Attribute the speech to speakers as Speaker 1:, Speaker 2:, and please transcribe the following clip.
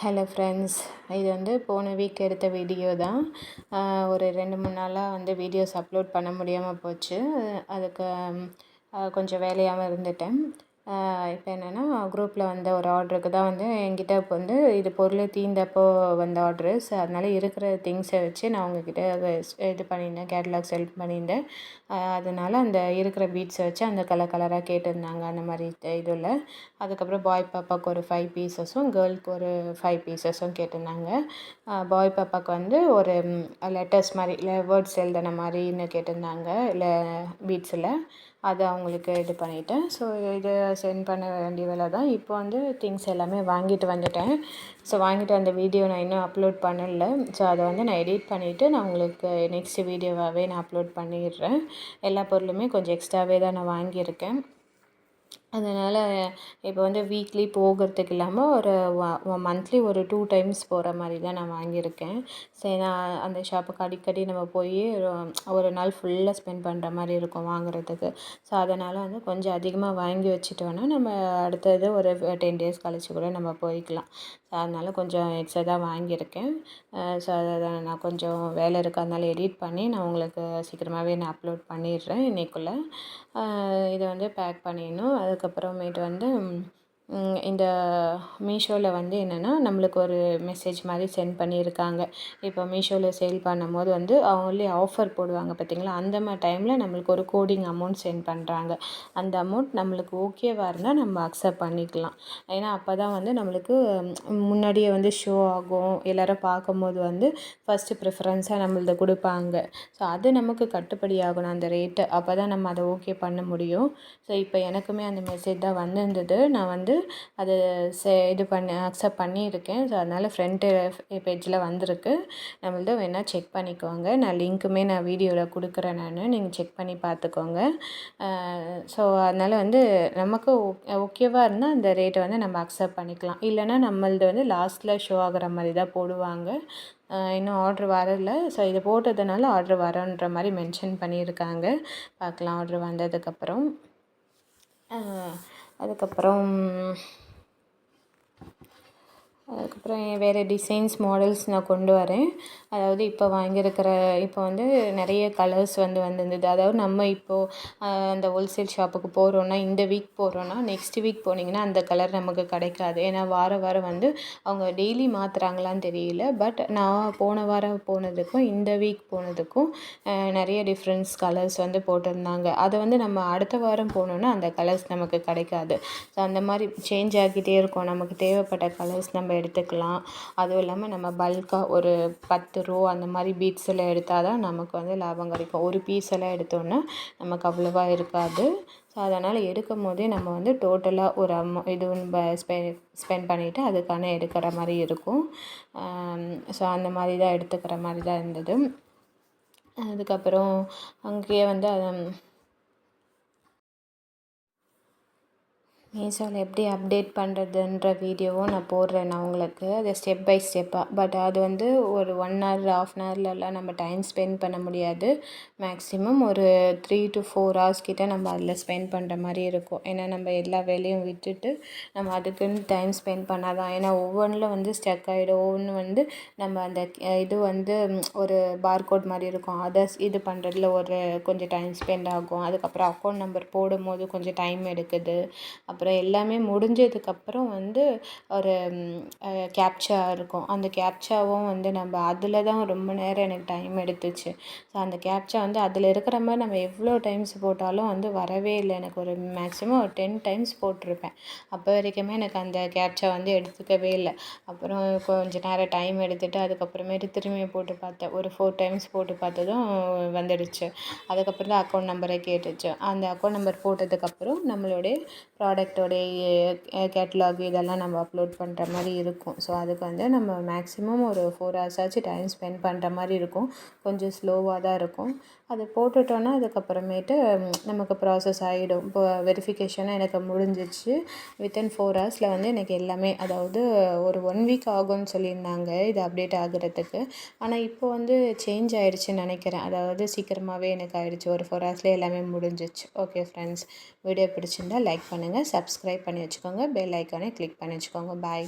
Speaker 1: Hello friends, இது வந்து போன வீக் எடுத்த வீடியோ தான். ஒரு 2-3 நாளாக வந்து வீடியோஸ் அப்லோட் பண்ண முடியாமல் போச்சு. அதுக்கு கொஞ்சம் வேலையாகவும் இருந்துட்டேன். இப்போ என்னென்னா, குரூப்பில் வந்த ஒரு ஆர்டருக்கு தான் வந்து என்கிட்ட இப்போ வந்து இது பொருள் தீர்ந்தப்போ வந்த ஆர்டரு. ஸோ அதனால் இருக்கிற திங்ஸை வச்சு நான் உங்ககிட்ட இது பண்ணியிருந்தேன், கேட்லாக் சென்ட் பண்ணியிருந்தேன். அதனால் அந்த இருக்கிற பீட்ஸை வச்சு அந்த கலராக கேட்டிருந்தாங்க. அந்த மாதிரி இதில் அதுக்கப்புறம் பாய் பாப்பாவுக்கு ஒரு 5 பீசஸும் கேர்ளுக்கு ஒரு 5 பீசஸும் கேட்டிருந்தாங்க. பாய் பாப்பாவுக்கு வந்து ஒரு லெட்டர்ஸ் மாதிரி இல்லை வேர்ட்ஸ் எழுதின மாதிரின்னு கேட்டிருந்தாங்க, இல்லை பீட்ஸில். அது அவங்களுக்கு இது பண்ணிவிட்டேன். ஸோ இதை சென்ட் பண்ண வேண்டிய வேலை தான். இப்போ வந்து திங்ஸ் எல்லாமே வாங்கிட்டு வந்துட்டேன். ஸோ வாங்கிட்டு வந்த வீடியோ நான் இன்னும் அப்லோட் பண்ணலை. ஸோ அதை வந்து நான் எடிட் பண்ணிவிட்டு நான் உங்களுக்கு நெக்ஸ்ட் வீடியோவாகவே நான் அப்லோட் பண்ணிடுறேன். எல்லா பொருளுமே கொஞ்சம் எக்ஸ்ட்ராவே தான் நான் வாங்கியிருக்கேன். அதனால் இப்போ வந்து வீக்லி போகிறதுக்கு இல்லாமல் ஒரு மந்த்லி ஒரு 2 டைம்ஸ் போகிற மாதிரி தான் நான் வாங்கியிருக்கேன். சரி, நான் அந்த ஷாப்புக்கு அடிக்கடி நம்ம போய் ஒரு நாள் ஃபுல்லாக ஸ்பெண்ட் பண்ணுற மாதிரி இருக்கும் வாங்குறதுக்கு. ஸோ அதனால் வந்து கொஞ்சம் அதிகமாக வாங்கி வச்சுட்டோன்னா நம்ம அடுத்தது ஒரு 10 டேஸ் கழிச்சு கூட நம்ம போய்க்கலாம். ஸோ அதனால் கொஞ்சம் எக்ஸ்ட்ரா தான் வாங்கியிருக்கேன். ஸோ அதை நான் கொஞ்சம் வேலை இருக்கிறதுனால எடிட் பண்ணி நான் உங்களுக்கு சீக்கிரமாகவே நான் அப்லோட் பண்ணிடுறேன் இன்றைக்குள்ளே. இதை வந்து பேக் பண்ணிடணும். அதுக்கப்புறமேட்டு வந்து இந்த மீஷோவில் வந்து என்னென்னா, நம்மளுக்கு ஒரு மெசேஜ் மாதிரி சென்ட் பண்ணியிருக்காங்க. இப்போ மீஷோவில் சேல் பண்ணும்போது வந்து அவங்களே ஆஃபர் போடுவாங்க பார்த்தீங்களா, அந்த மாதிரி டைமில் நம்மளுக்கு ஒரு கோடிங் அமௌண்ட் சென்ட் பண்ணுறாங்க. அந்த அமௌண்ட் நம்மளுக்கு ஓகேவாக இருந்தால் நம்ம அக்செப்ட் பண்ணிக்கலாம். ஏன்னா அப்போ தான் வந்து நம்மளுக்கு முன்னாடியே வந்து ஷோ ஆகும். எல்லோரும் பார்க்கும்போது வந்து ஃபஸ்ட்டு ப்ரிஃபரன்ஸாக நம்மளது கொடுப்பாங்க. ஸோ அது நமக்கு கட்டுப்படி ஆகணும் அந்த ரேட்டு. அப்போ தான் நம்ம அதை ஓகே பண்ண முடியும். ஸோ இப்போ எனக்குமே அந்த மெசேஜ் தான் வந்திருந்தது. நான் வந்து அது இது பண்ணி அக்செப்ட் பண்ணியிருக்கேன். ஸோ அதனால் ஃப்ரண்ட்டு பேஜில் வந்திருக்கு. நம்மளது வேணால் செக் பண்ணிக்கோங்க. நான் லிங்க்குமே நான் வீடியோவில் கொடுக்குறேன். நீங்கள் செக் பண்ணி பார்த்துக்கோங்க. ஸோ அதனால் வந்து நமக்கு ஓகேவாக இருந்தால் அந்த ரேட்டை வந்து நம்ம அக்செப்ட் பண்ணிக்கலாம். இல்லைனா நம்மளது வந்து லாஸ்ட்டில் ஷோ ஆகிற மாதிரி தான் போடுவாங்க. இன்னும் ஆர்ட்ரு வரலை. ஸோ இது போட்டதுனால ஆர்ட்ரு வரன்ற மாதிரி மென்ஷன் பண்ணியிருக்காங்க. பார்க்கலாம் ஆர்ட்ரு வந்ததுக்கப்புறம். அதுக்கப்புறம் வேறு டிசைன்ஸ் மாடல்ஸ் நான் கொண்டு வரேன். அதாவது இப்போ வாங்கியிருக்கிற இப்போ வந்து நிறைய கலர்ஸ் வந்து வந்திருந்தது. அதாவது நம்ம இப்போது அந்த ஹோல்சேல் ஷாப்புக்கு போகிறோன்னா, இந்த வீக் போகிறோன்னா நெக்ஸ்ட் வீக் போனீங்கன்னா அந்த கலர் நமக்கு கிடைக்காது. ஏன்னா வாரம் வந்து அவங்க டெய்லி மாற்றுறாங்களான்னு தெரியல. பட் நான் போன வாரம் போனதுக்கும் இந்த வீக் போனதுக்கும் நிறைய டிஃப்ரென்ஸ் கலர்ஸ் வந்து போட்டிருந்தாங்க. அதை வந்து நம்ம அடுத்த வாரம் போனோன்னா அந்த கலர்ஸ் நமக்கு கிடைக்காது. ஸோ அந்த மாதிரி சேஞ்ச் ஆகிட்டே இருக்கும். நமக்கு தேவைப்பட்ட கலர்ஸ் நம்ம எடுத்துக்கலாம். அதுவும் இல்லாமல் நம்ம பல்காக ஒரு 10 ரோ அந்த மாதிரி பீட்ஸில் எடுத்தால் தான் நமக்கு வந்து லாபம் கிடைக்கும். ஒரு பீஸ் எல்லாம் எடுத்தோன்னா நமக்கு அவ்வளோவா இருக்காது. ஸோ அதனால் எடுக்கும் போதே நம்ம வந்து டோட்டலாக ஒரு இது ஸ்பெண்ட் பண்ணிவிட்டு அதுக்கான எடுக்கிற மாதிரி இருக்கும். ஸோ அந்த மாதிரி தான் எடுத்துக்கிற மாதிரி தான் இருந்தது. அதுக்கப்புறம் அங்கேயே வந்து மீஷோவில் எப்படி அப்டேட் பண்ணுறதுன்ற வீடியோவும் நான் போடுறேன் நான் உங்களுக்கு. அது ஸ்டெப் பை ஸ்டெப்பாக. பட் அது வந்து ஒரு 1 ஹவர் 1/2 ஹவர்லலாம் நம்ம டைம் ஸ்பெண்ட் பண்ண முடியாது. மேக்ஸிமம் ஒரு 3 to 4 ஹவர்ஸ் கிட்ட நம்ம அதில் ஸ்பெண்ட் பண்ணுற மாதிரி இருக்கும். ஏன்னா நம்ம எல்லா வேலையும் விட்டுட்டு நம்ம அதுக்குன்னு டைம் ஸ்பெண்ட் பண்ணால் தான். ஏன்னா ஒவ்வொன்றில் வந்து ஸ்டக் ஆகிடும். ஒவ்வொன்று வந்து நம்ம அந்த இது வந்து ஒரு பார்கோட் மாதிரி இருக்கும். அதை இது பண்ணுறதுல ஒரு கொஞ்சம் டைம் ஸ்பெண்ட் ஆகும். அதுக்கப்புறம் அக்கௌண்ட் நம்பர் போடும்போது கொஞ்சம் டைம் எடுக்குது. அப்புறம் எல்லாமே முடிஞ்சதுக்கப்புறம் வந்து ஒரு கேப்ச்சா இருக்கும். அந்த கேப்ச்சாவும் வந்து நம்ம அதில் தான் ரொம்ப நேரம் எனக்கு டைம் எடுத்துச்சு. ஸோ அந்த கேப்ச்சா வந்து அதில் இருக்கிற மாதிரி நம்ம எவ்வளோ டைம்ஸ் போட்டாலும் வந்து வரவே இல்லை. எனக்கு ஒரு மேக்ஸிமம் ஒரு 10 டைம்ஸ் போட்டிருப்பேன். அப்போ வரைக்குமே எனக்கு அந்த கேப்ச்சா வந்து எடுத்துக்கவே இல்லை. அப்புறம் கொஞ்சம் நேரம் டைம் எடுத்துகிட்டு அதுக்கப்புறமேட்டு திரும்பி போட்டு பார்த்தேன். ஒரு 4 டைம்ஸ் போட்டு பார்த்ததும் வந்துடுச்சு. அதுக்கப்புறம் தான் அக்கௌண்ட் நம்பரை கேட்டுச்சு. அந்த அக்கௌண்ட் நம்பர் போட்டதுக்கப்புறம் நம்மளுடைய ப்ராடக்டோடைய கேட்லாக் இதெல்லாம் நம்ம அப்லோட் பண்ணுற மாதிரி இருக்கும். ஸோ அதுக்கு வந்து நம்ம மேக்ஸிமம் ஒரு 4 ஹவர்ஸ் ஆச்சு டைம் ஸ்பெண்ட் பண்ணுற மாதிரி இருக்கும். கொஞ்சம் ஸ்லோவாக தான் இருக்கும். அதை போட்டுட்டோன்னா அதுக்கப்புறமேட்டு நமக்கு ப்ராசஸ் ஆகிடும். இப்போ வெரிஃபிகேஷனாக எனக்கு முடிஞ்சிச்சு. வித்தின் 4 ஹவர்ஸில் வந்து எனக்கு எல்லாமே, அதாவது ஒரு 1 வீக் ஆகும்னு சொல்லியிருந்தாங்க இது அப்டேட் ஆகுறதுக்கு. ஆனால் இப்போ வந்து சேஞ்ச் ஆகிடுச்சின்னு நினைக்கிறேன். அதாவது சீக்கிரமாகவே எனக்கு ஆகிடுச்சு. ஒரு 4 ஹவர்ஸ்லேயே எல்லாமே முடிஞ்சிச்சு. ஓகே ஃப்ரெண்ட்ஸ், வீடியோ பிடிச்சிருந்தால் லைக் பண்ணுங்கள், சப்ஸ்கிரைப் பண்ணி வச்சுக்கோங்க, பெல் ஐக்கானை கிளிக் பண்ணி வச்சுக்கோங்க. பாய்.